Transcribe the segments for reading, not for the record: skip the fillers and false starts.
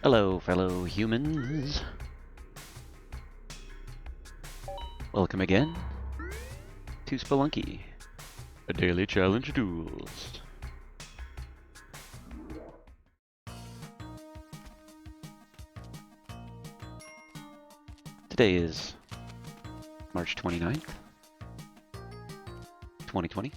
Hello, fellow humans. Welcome again to Spelunky, a daily challenge duels. Today is March 29th, 2020.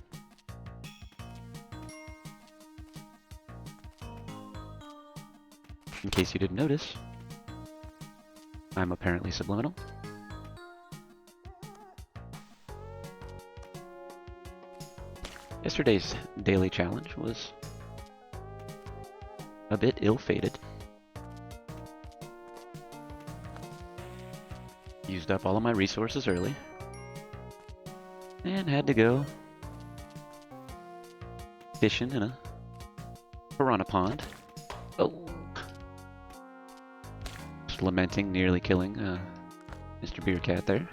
In case you didn't notice, I'm apparently Subliminal. Yesterday's daily challenge was a bit ill-fated. Used up all of my resources early, and had to go fishing in a piranha pond. Oh! Just lamenting nearly killing Mr. Beercat there.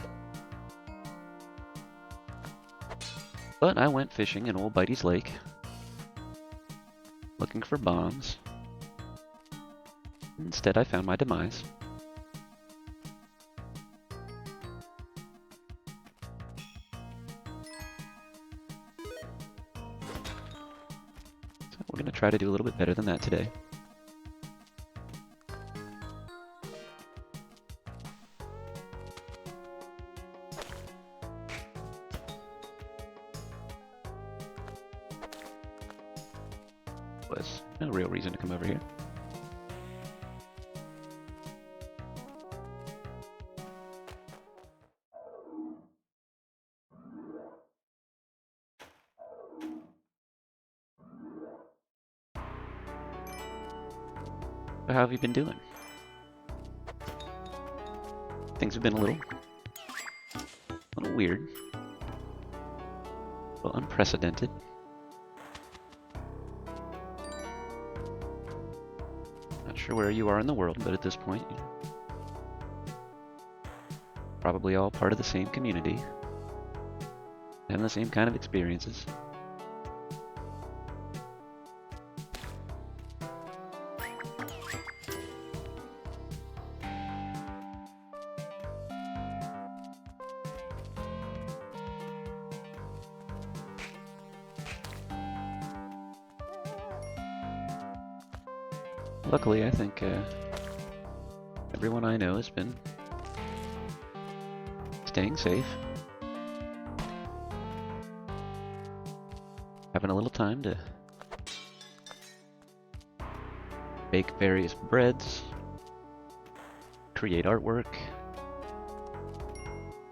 But I went fishing in Old Bitey's Lake, looking for bombs. Instead, I found my demise. So we're going to try to do a little bit better than that today. Was no real reason to come over here. So how have you been doing? Things have been a little weird. Well, unprecedented. Not sure where you are in the world, but at this point, probably all part of the same community, having the same kind of experiences. Luckily, I think everyone I know has been staying safe, having a little time to bake various breads, create artwork.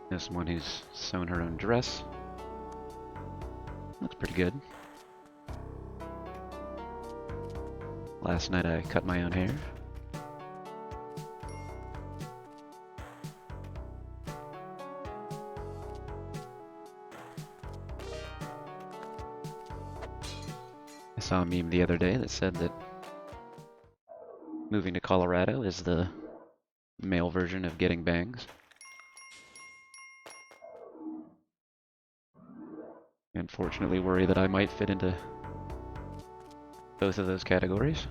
There's someone who's sewn her own dress. Looks pretty good. Last night I cut my own hair. I saw a meme the other day that said that moving to Colorado is the male version of getting bangs. Unfortunately, worry that I might fit into both of those categories.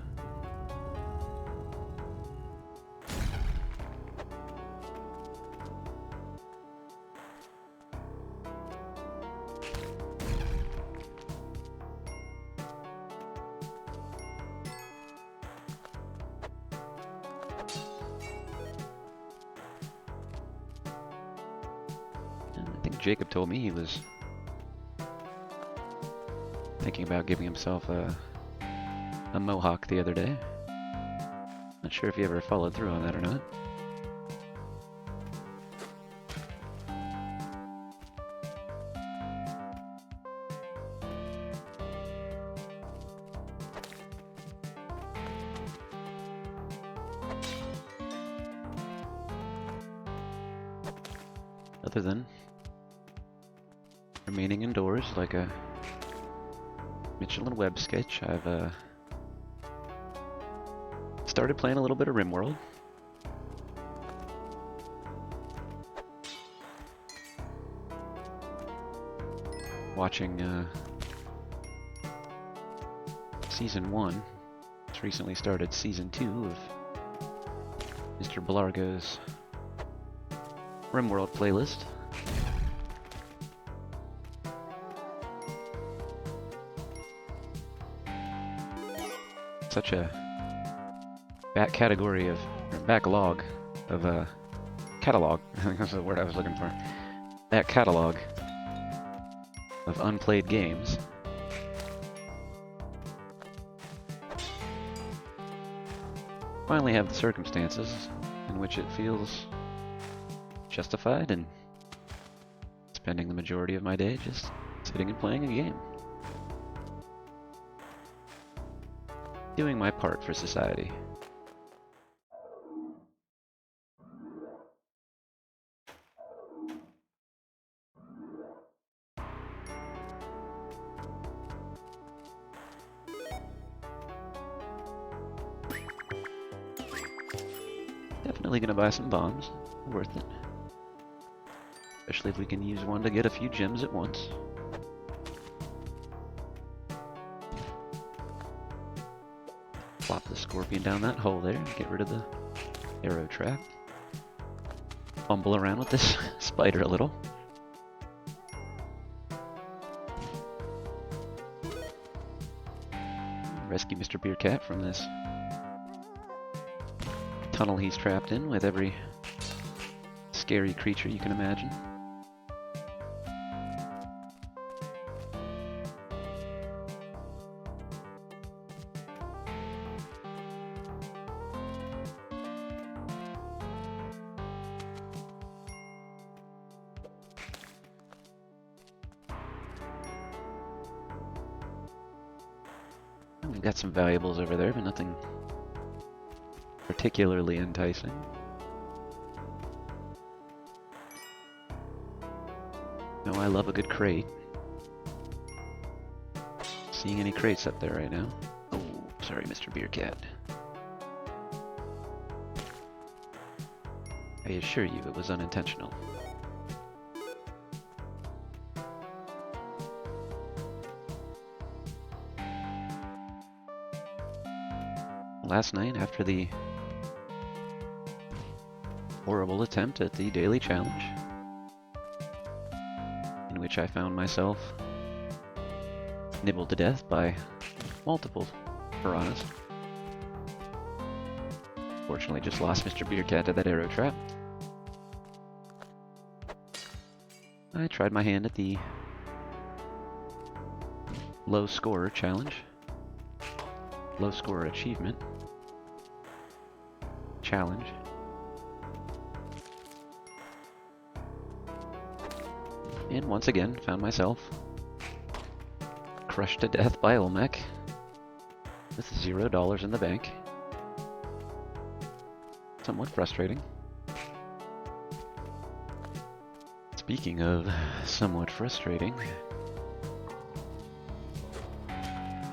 I think Jacob told me he was thinking about giving himself a mohawk the other day. Not sure if he ever followed through on that or not. Other than remaining indoors like a Mitchell and Webb sketch, I've started playing a little bit of RimWorld. Watching Season 1. It's recently started Season 2 of Mr. Belargo's RimWorld playlist. Such a back category of, or backlog of catalog. I think that's the word I was looking for. Back catalog of unplayed games. Finally have the circumstances in which it feels justified in spending the majority of my day just sitting and playing a game. Doing my part for society. Definitely gonna buy some bombs. Worth it. Especially if we can use one to get a few gems at once. Plop the scorpion down that hole there, get rid of the arrow trap. Fumble around with this spider a little. Rescue Mr. Beercat from this tunnel he's trapped in with every scary creature you can imagine. We've got some valuables over there, but nothing particularly enticing. No, I love a good crate. Seeing any crates up there right now? Oh, sorry, Mr. Beercat. I assure you it was unintentional. Last night, after the horrible attempt at the daily challenge, in which I found myself nibbled to death by multiple piranhas. Fortunately, just lost Mr. Beercat to that arrow trap. I tried my hand at the low scorer challenge. Low scorer achievement. Challenge. And once again, found myself crushed to death by Olmec with $0 in the bank. Somewhat frustrating. Speaking of somewhat frustrating,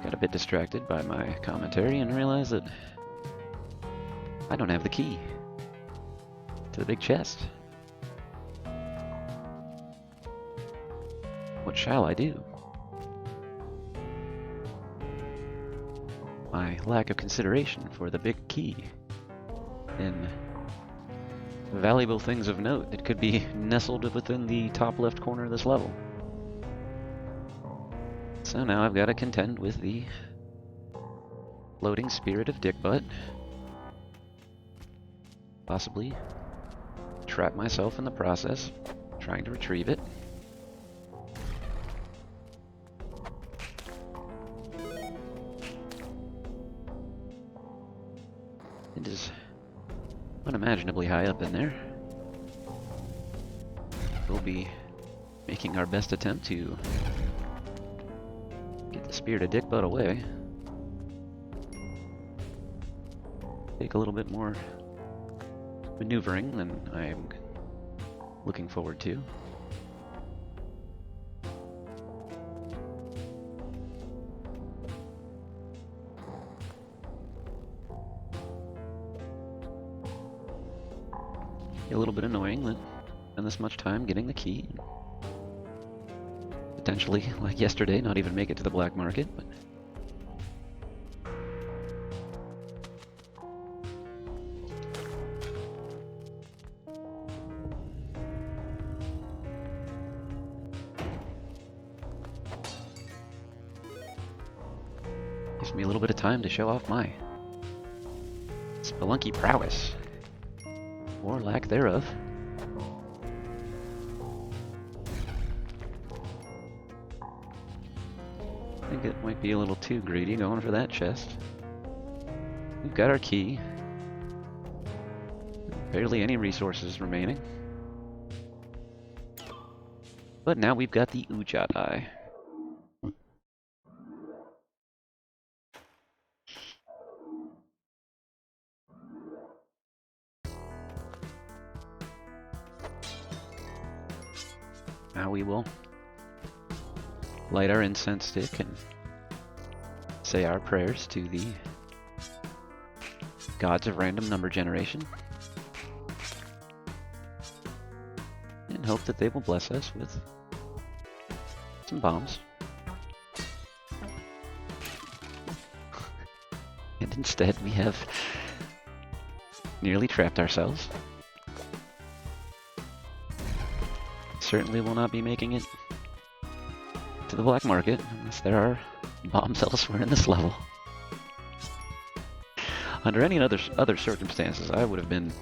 got a bit distracted by my commentary and realized that I don't have the key to the big chest. What shall I do? My lack of consideration for the big key and valuable things of note that could be nestled within the top left corner of this level. So now I've got to contend with the floating spirit of Dickbutt. Possibly trap myself in the process, trying to retrieve it. It is unimaginably high up in there. We'll be making our best attempt to get the spirit of Dickbutt away. Take a little bit more maneuvering than I am looking forward to. A little bit annoying that I spend this much time getting the key. Potentially, like yesterday, not even make it to the black market, but me a little bit of time to show off my Spelunky prowess. Or lack thereof. I think it might be a little too greedy going for that chest. We've got our key. Barely any resources remaining. But now we've got the Ujat Eye. Now we will light our incense stick and say our prayers to the gods of random number generation. And hope that they will bless us with some bombs. And instead we have nearly trapped ourselves. Certainly will not be making it to the black market unless there are bombs elsewhere in this level. Under any other circumstances, I would have been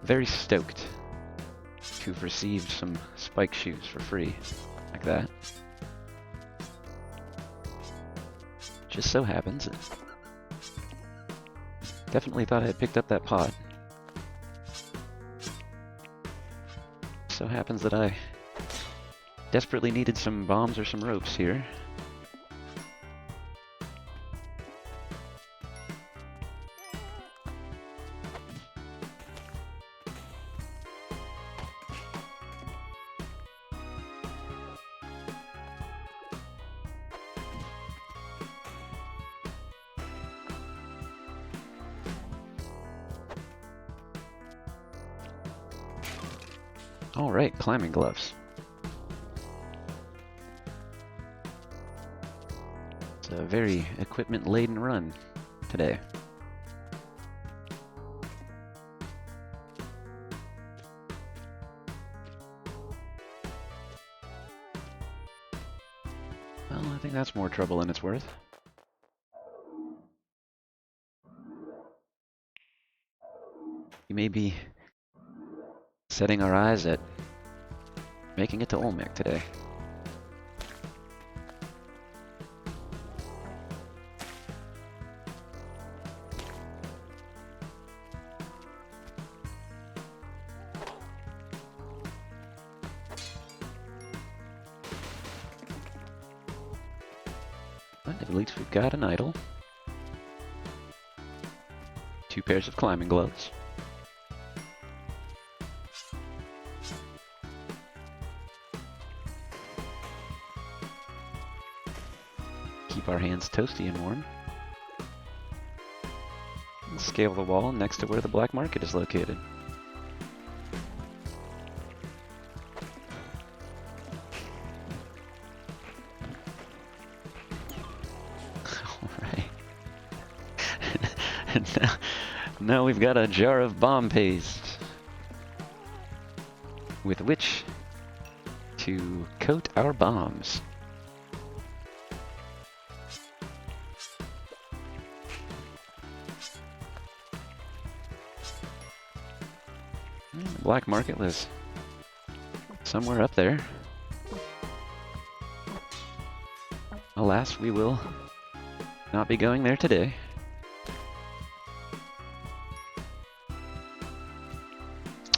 very stoked to have received some spike shoes for free, like that. Just so happens, definitely thought I had picked up that pot. So happens that I desperately needed some bombs or some ropes here. Alright, climbing gloves. It's a very equipment-laden run today. Well, I think that's more trouble than it's worth. We may be setting our eyes at making it to Olmec today. But at least we've got an idol. 2 pairs of climbing gloves. Keep our hands toasty and warm. And scale the wall next to where the black market is located. Alright. And now we've got a jar of bomb paste with which to coat our bombs. The black market was somewhere up there. Alas, we will not be going there today.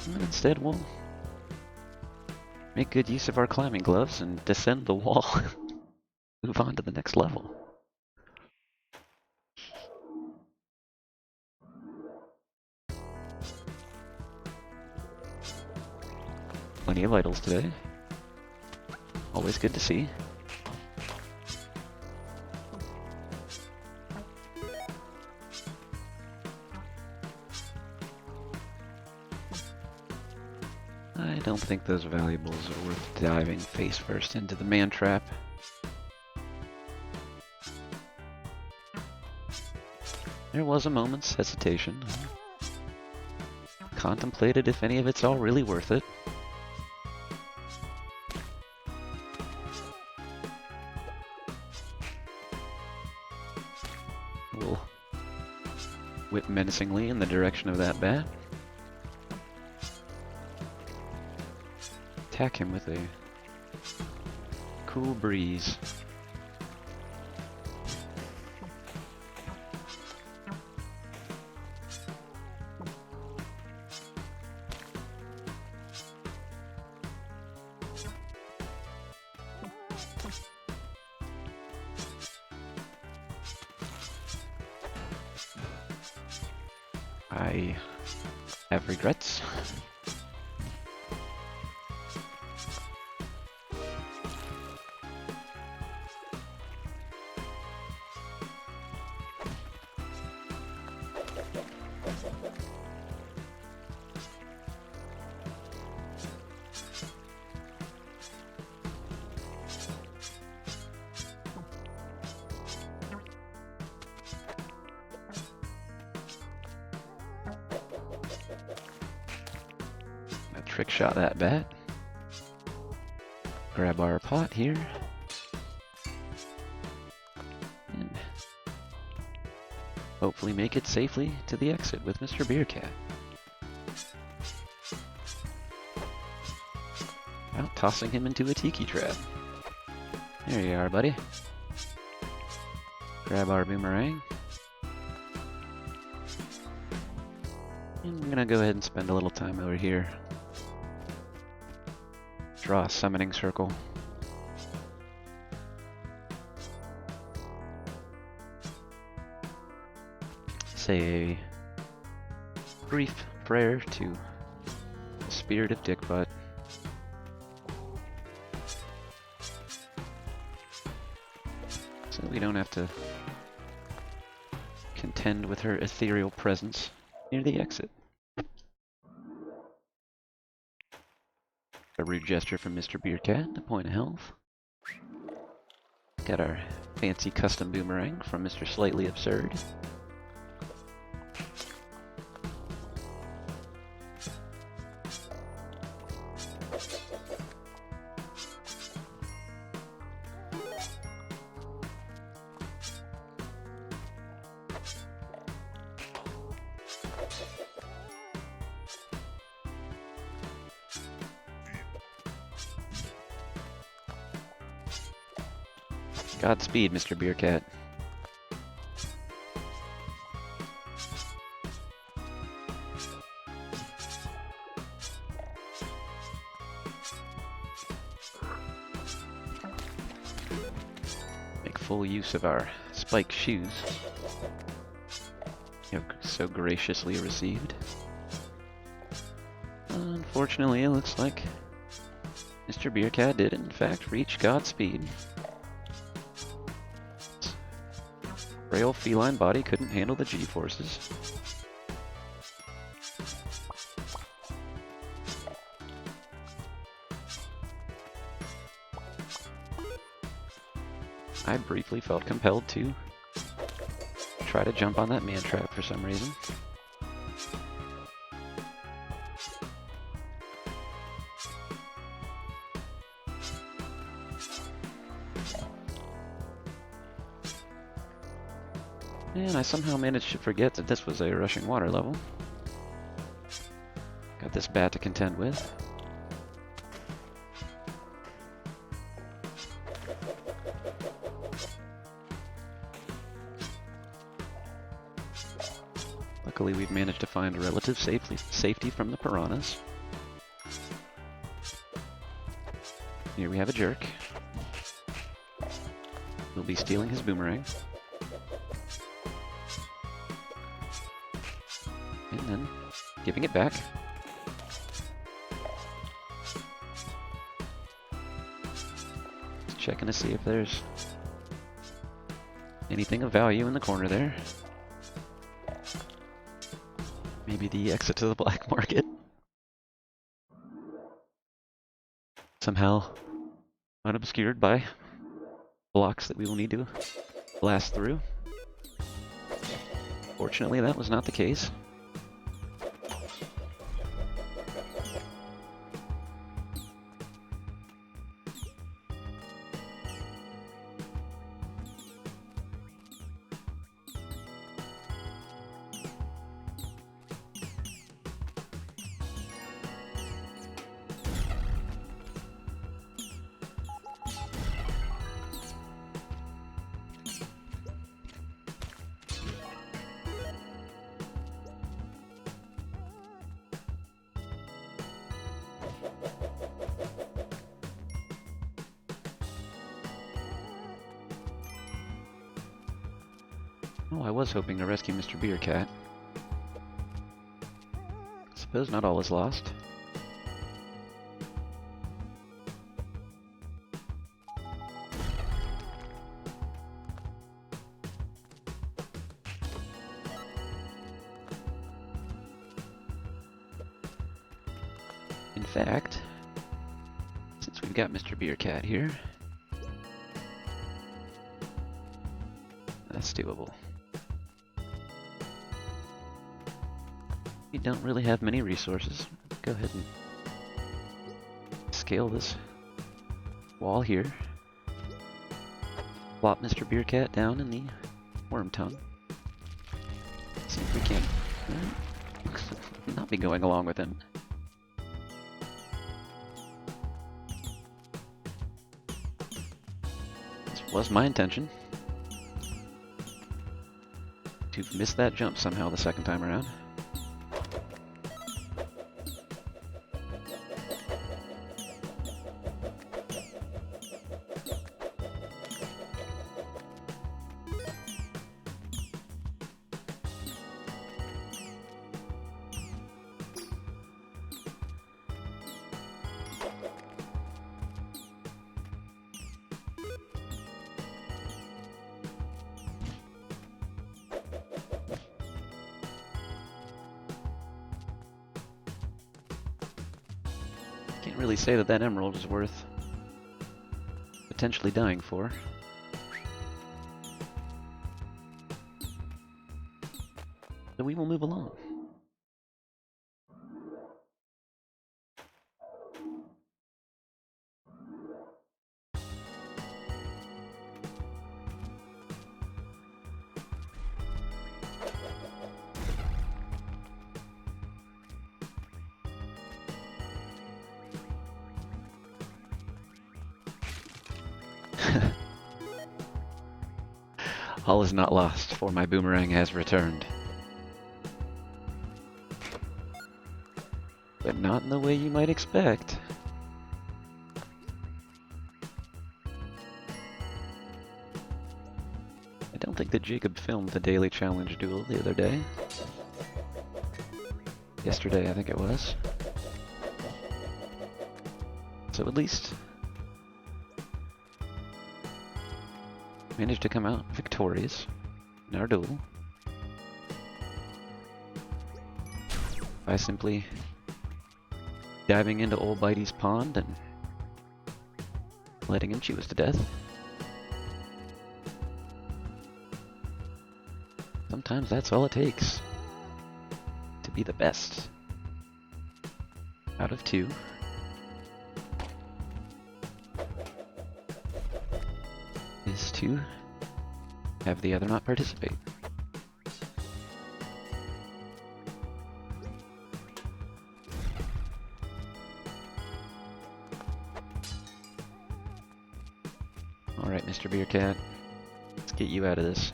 And instead, we'll make good use of our climbing gloves and descend the wall. Move on to the next level. Plenty of idols today. Always good to see. I don't think those valuables are worth diving face first into the man trap. There was a moment's hesitation. Contemplated if any of it's all really worth it. menacingly in the direction of that bat. Attack him with a cool breeze. I have regrets. Trick shot that bat. Grab our pot here. And hopefully make it safely to the exit with Mr. Beercat. Out tossing him into a tiki trap. There you are, buddy. Grab our boomerang. And I'm gonna go ahead and spend a little time over here. Draw a summoning circle. Say a brief prayer to the spirit of Dick Butt. So we don't have to contend with her ethereal presence near the exit. A rude gesture from Mr. Beercat, a point of health. Got our fancy custom boomerang from Mr. Slightly Absurd. Godspeed, Mr. Beercat. Make full use of our spike shoes. You have so graciously received. Unfortunately, it looks like Mr. Beercat did in fact reach Godspeed. Frail feline body couldn't handle the G-forces. I briefly felt compelled to try to jump on that man trap for some reason. And I somehow managed to forget that this was a rushing water level. Got this bat to contend with. Luckily, we've managed to find relative safety from the piranhas. Here we have a jerk. We'll be stealing his boomerang. And then giving it back. Just checking to see if there's anything of value in the corner there. Maybe the exit to the black market. Somehow unobscured by blocks that we will need to blast through. Fortunately, that was not the case. Oh, I was hoping to rescue Mr. Beercat. Suppose not all is lost. In fact, since we've got Mr. Beercat here, that's doable. We don't really have many resources. Go ahead and scale this wall here. Plop Mr. Beercat down in the worm tongue. See if we can not be going along with him. This was my intention. To miss that jump somehow the second time around. Can't really say that that emerald is worth potentially dying for. So we will move along. All is not lost, for my boomerang has returned. But not in the way you might expect. I don't think that Jacob filmed the daily challenge duel the other day. Yesterday, I think it was. So at least managed to come out victorious in our duel by simply diving into old Bitey's pond and letting him chew us to death. Sometimes that's all it takes to be the best out of two. Is to have the other not participate. Alright, Mr. Beercat, let's get you out of this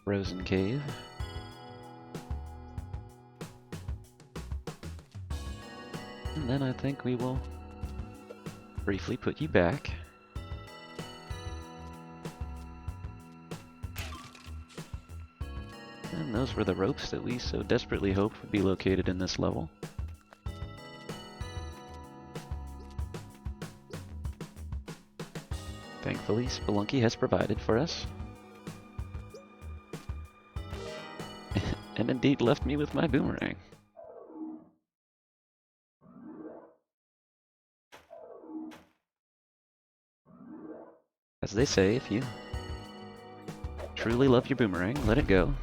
frozen cave. And then I think we will briefly put you back. And those were the ropes that we so desperately hoped would be located in this level. Thankfully, Spelunky has provided for us. And indeed left me with my boomerang. As they say, if you truly love your boomerang, let it go.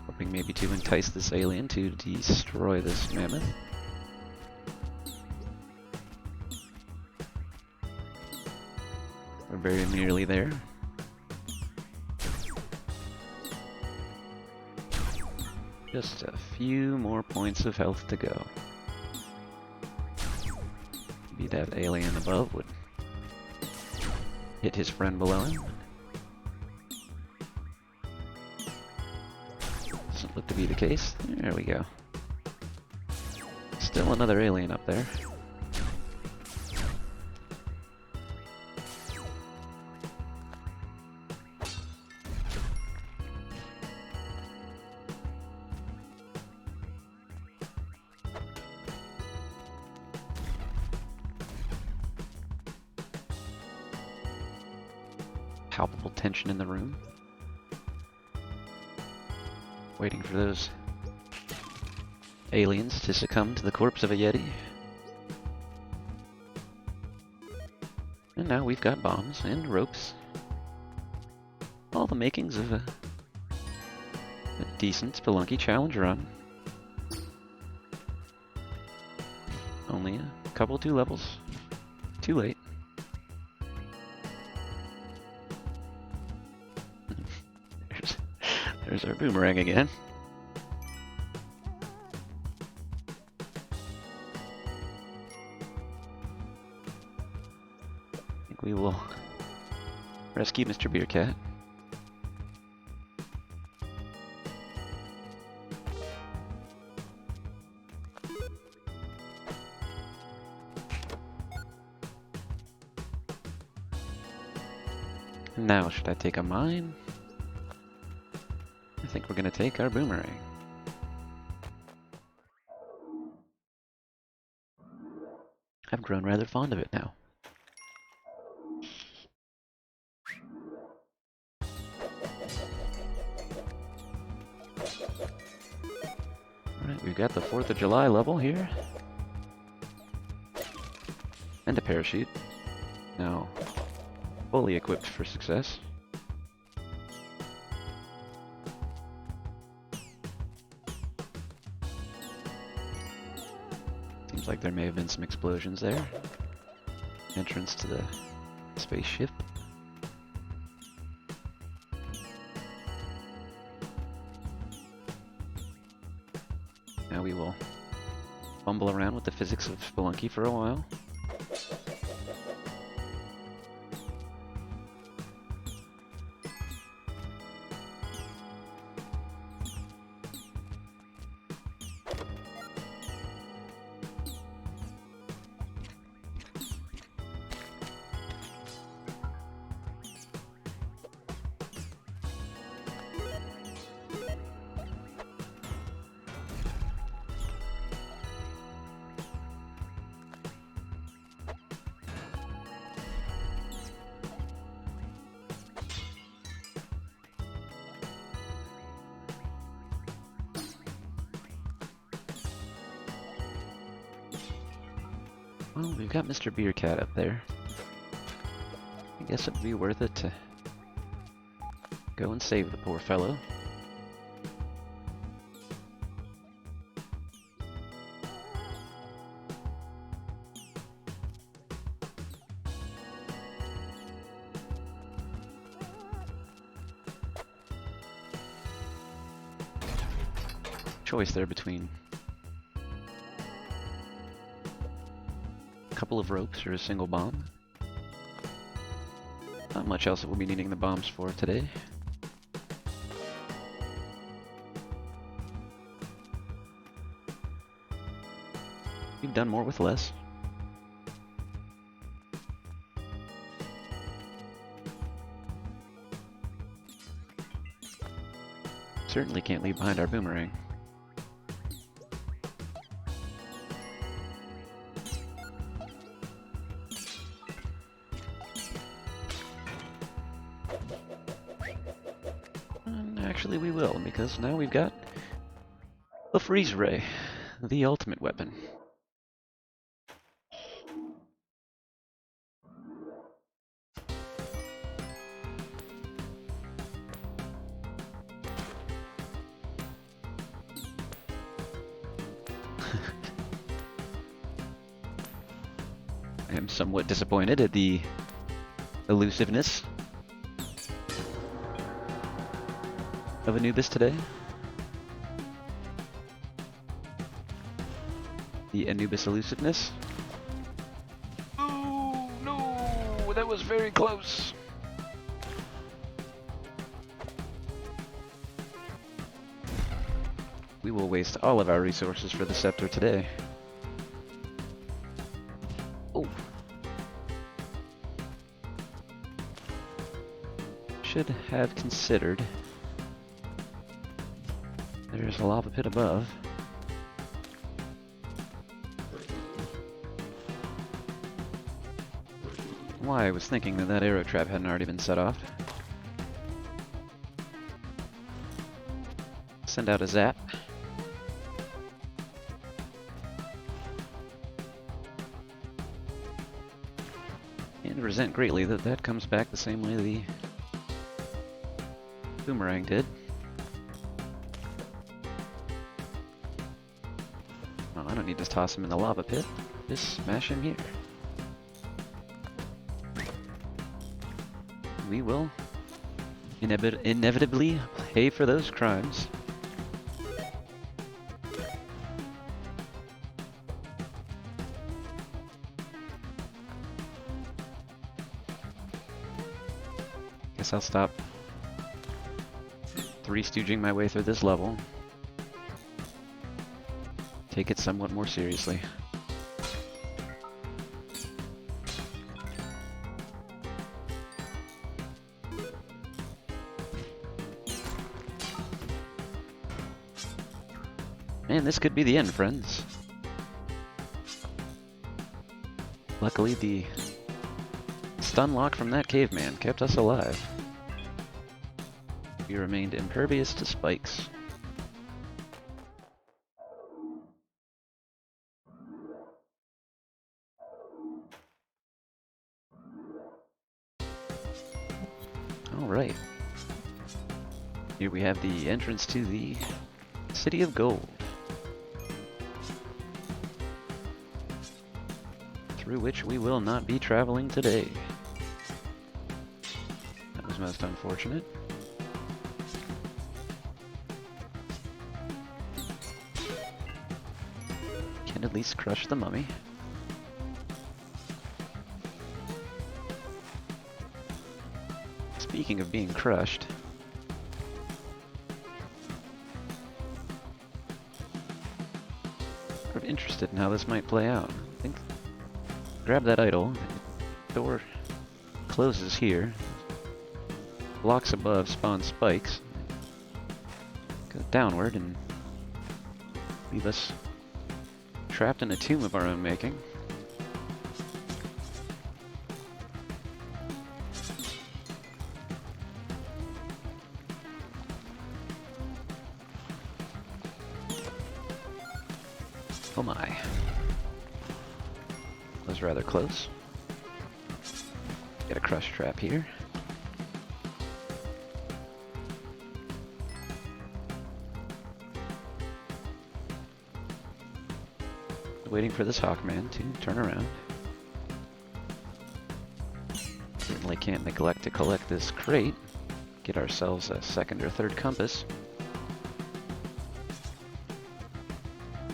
Hoping maybe to entice this alien to destroy this mammoth. We're very nearly there. Just a few more points of health to go. that alien above would hit his friend below him. Doesn't look to be the case. There we go. Still another alien up there. Palpable tension in the room. Waiting for those aliens to succumb to the corpse of a Yeti. And now we've got bombs and ropes. All the makings of a decent Spelunky challenge run. Only a couple 2 levels. Too late. There's our boomerang again. I think we will rescue Mr. Beercat. Now, should I take a mine? I think we're going to take our boomerang. I've grown rather fond of it now. Alright, we've got the 4th of July level here. And a parachute. Now, fully equipped for success. Seems like there may have been some explosions there. Entrance to the spaceship. Now we will fumble around with the physics of Spelunky for a while. Well, we've got Mr. Beercat up there. I guess it'd be worth it to go and save the poor fellow. Choice there between a couple of ropes or a single bomb. Not much else that we'll be needing the bombs for today. We've done more with less. Certainly can't leave behind our boomerang. Actually, we will, because now we've got the freeze ray, the ultimate weapon. I am somewhat disappointed at the elusiveness of Anubis today. The Anubis elusiveness. very close. We will waste all of our resources for the scepter today. Oh. Should have considered. There's a lava pit above. Why I was thinking that that arrow trap hadn't already been set off. Send out a zap. And resent greatly that that comes back the same way the boomerang did. Oh, I don't need to toss him in the lava pit. Just smash him here. We will inevitably pay for those crimes. Guess I'll stop three-stooging my way through this level. Take it somewhat more seriously. Man, this could be the end, friends. Luckily, the stun lock from that caveman kept us alive. We remained impervious to spikes. Alright. Here we have the entrance to the City of Gold, through which we will not be traveling today. That was most unfortunate. Can at least crush the mummy. Speaking of being crushed, sort of interested in how this might play out. I think grab that idol. Door closes here. Blocks above spawn spikes. Go downward and leave us trapped in a tomb of our own making. Oh my. That was rather close. Get a crush trap here. Waiting for this Hawkman to turn around. Certainly can't neglect to collect this crate. Get ourselves a second or third compass.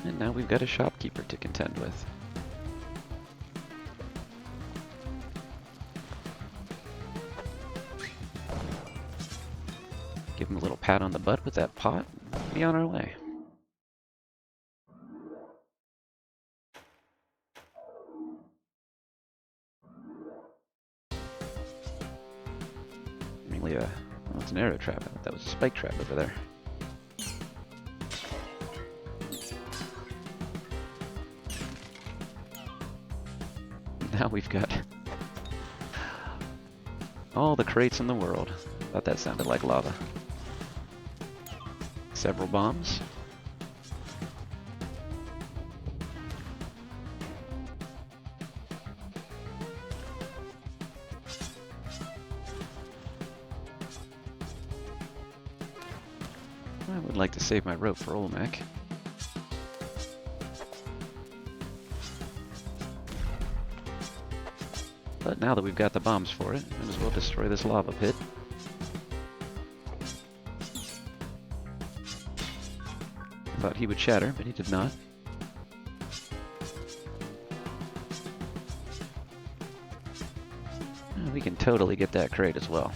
And now we've got a shopkeeper to contend with. Give him a little pat on the butt with that pot, and be on our way. Really well, it's an arrow trap. I thought that was a spike trap over there. Now we've got all the crates in the world. Thought that sounded like lava. Several bombs. I would like to save my rope for Olmec. But now that we've got the bombs for it, might as well destroy this lava pit. I thought he would shatter, but he did not. We we can totally get that crate as well.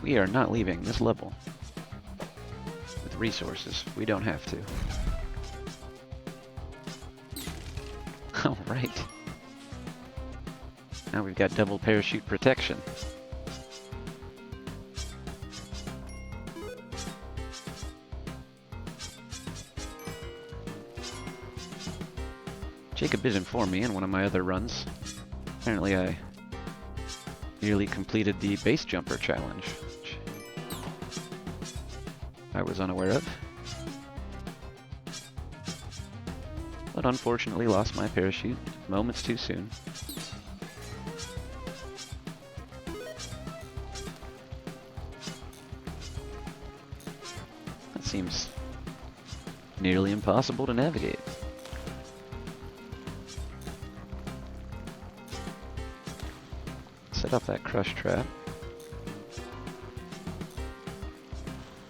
We are not leaving this level with resources. We don't have to. Alright. Now we've got double parachute protection. Jacob did inform me in one of my other runs. Apparently I nearly completed the base jumper challenge, which I was unaware of. But unfortunately lost my parachute moments too soon. That seems nearly impossible to navigate. Set up that crush trap.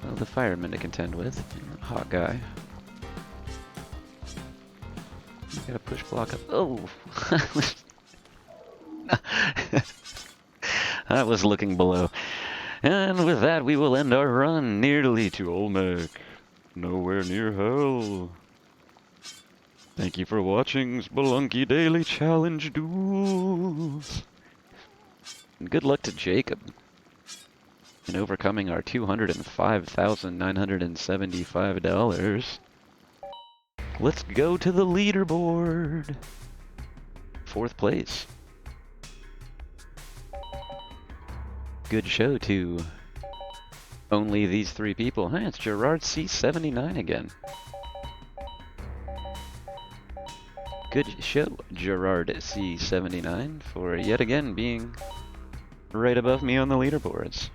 Well, the fireman to contend with. Hot guy. You gotta push block up. Oh! I was looking below. And with that, we will end our run nearly to Olmec. Nowhere near hell. Thank you for watching Spelunky Daily Challenge Duels. And good luck to Jacob in overcoming our $205,975. Let's go to the leaderboard. 4th place. Good show to only these 3 people. Hey, it's Gerard C79 again. Good show, Gerard C79, for yet again being right above me on the leaderboards.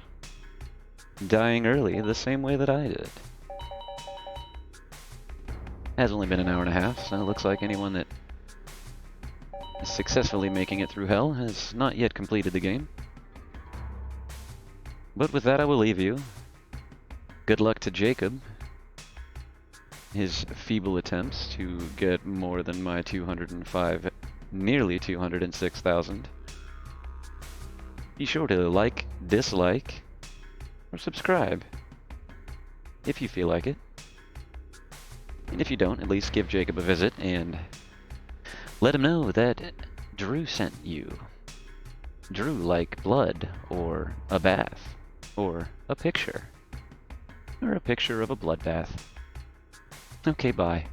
Dying early the same way that I did. Has only been an hour and a half, so it looks like anyone that is successfully making it through hell has not yet completed the game. But with that, I will leave you. Good luck to Jacob. His feeble attempts to get more than my 205, nearly 206,000. Be sure to like, dislike, or subscribe if you feel like it. And if you don't, at least give Jacob a visit and let him know that Drew sent you. Drew like blood, or a bath, or a picture of a bloodbath. Okay, bye.